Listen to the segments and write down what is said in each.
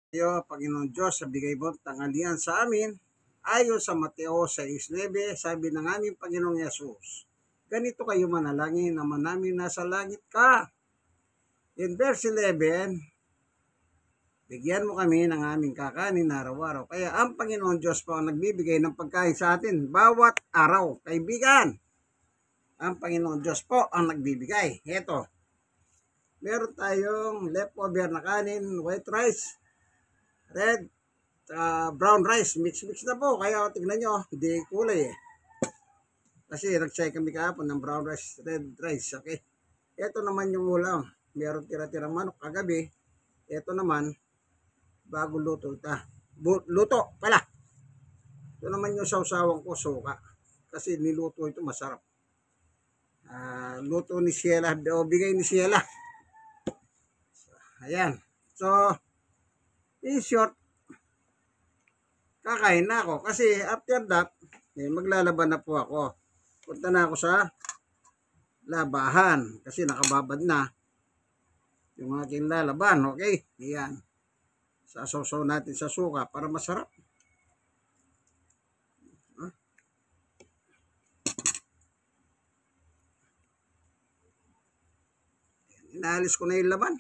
Iyo, Panginoon Diyos, sa bigay mo tanghalian sa amin, ayon sa Mateo 6:9, sabi ng aming Panginoong Yesus, ganito kayo manalangin naman namin nasa langit ka. In verse 11, bigyan mo kami ng aming kakanin araw-araw. Kaya ang Panginoon Diyos po ang nagbibigay ng pagkain sa atin bawat araw. Kaibigan, ang Panginoon Diyos po ang nagbibigay. Ito, meron tayong leftover na kanin, white rice, red, brown rice, mix na po. Kaya tignan nyo, hindi kulay eh. Kasi nag-check kami kahapon ng brown rice, red rice, okay? Ito naman yung ulam. Meron tira-tirang manok kagabi. Ito naman, bago luto ito. Luto pala. Ito naman yung sausawang ko, suka. Kasi niluto ito, masarap. Luto ni Sheila, o bigay ni Sheila. Ayan. So, in short, kakain na ako. Kasi after that, maglalaban na po ako. Punta na ako sa labahan. Kasi nakababad na yung aking lalaban. Okay? Ayan. Sasaw-saw natin sa suka para masarap. Inaalis ko na yung laban.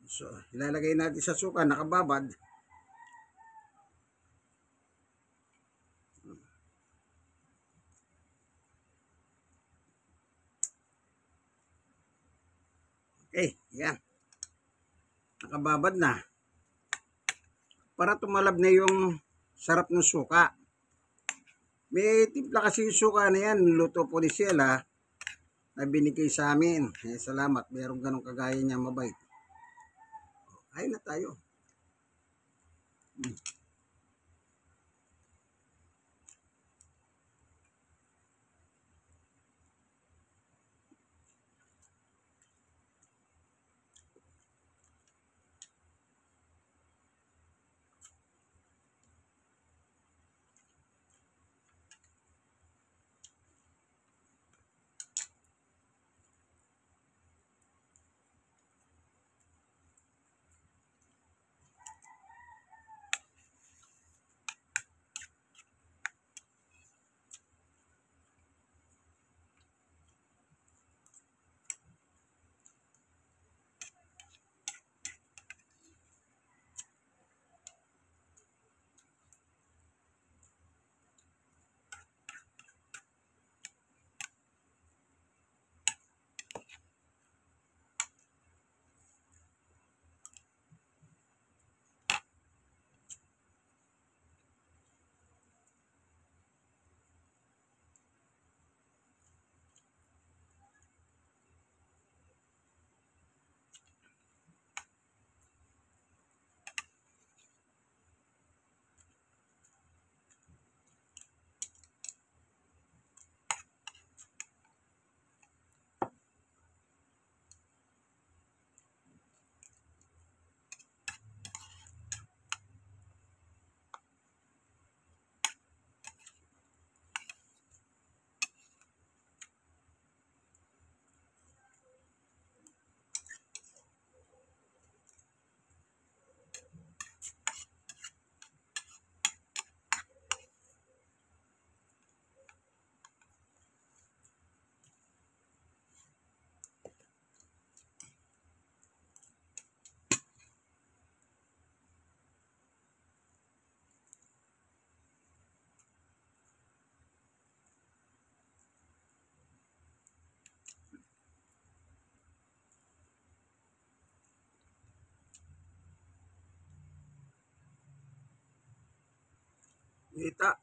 So, ilalagay natin sa suka, nakababad. Okay, yan. Nakababad na. Para tumalab na yung sarap ng suka. May timpla kasi yung suka na yan. Luto po ni Sheila na binigay sa amin. Salamat. Mayroong ganong kagaya niya mabait. Kain na tayo. Kita.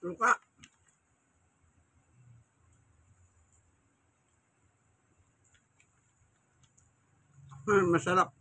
Tuka. Masarap.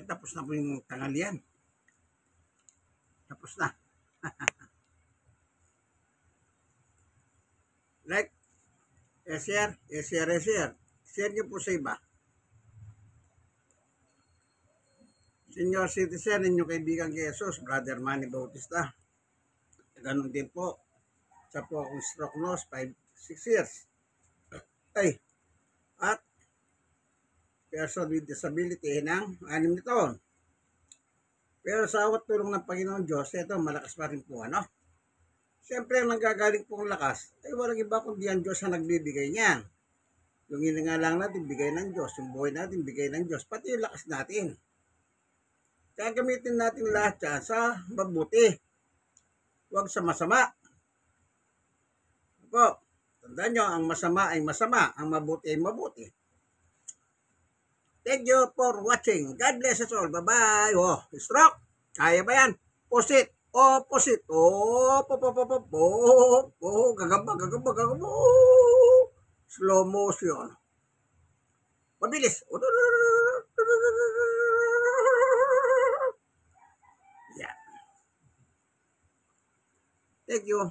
Tapos na po yung tanghalian. Tapos na. Like, share, share, share. Share nyo po sa iba. Senior citizen, inyong kaibigan kay Jesus, Brother Manny Bautista. Ganon din po. Sa po akong stroke nose, 5-6 years. Ay, at person with disability ng 6 na taon. Pero sa awat tulong ng Panginoon Diyos, ito malakas pa rin po, ano? Siyempre, ang nanggagaling pong lakas, ay walang iba kundi ang Diyos ang nagbibigay niyan. Yung hininga lang natin, bigay ng Diyos. Yung buhay natin, bigay ng Diyos. Pati yung lakas natin. Kaya gamitin natin lahat yan sa mabuti. Huwag sa masama. Po, tandaan nyo, ang masama ay masama. Ang mabuti ay mabuti. Thank you for watching. God bless us all. Bye-bye. Oh, stroke. Kaya ba yan? Opposite. Opposite. Oh, gagamba. Slow motion. Mabilis. Yeah. Thank you.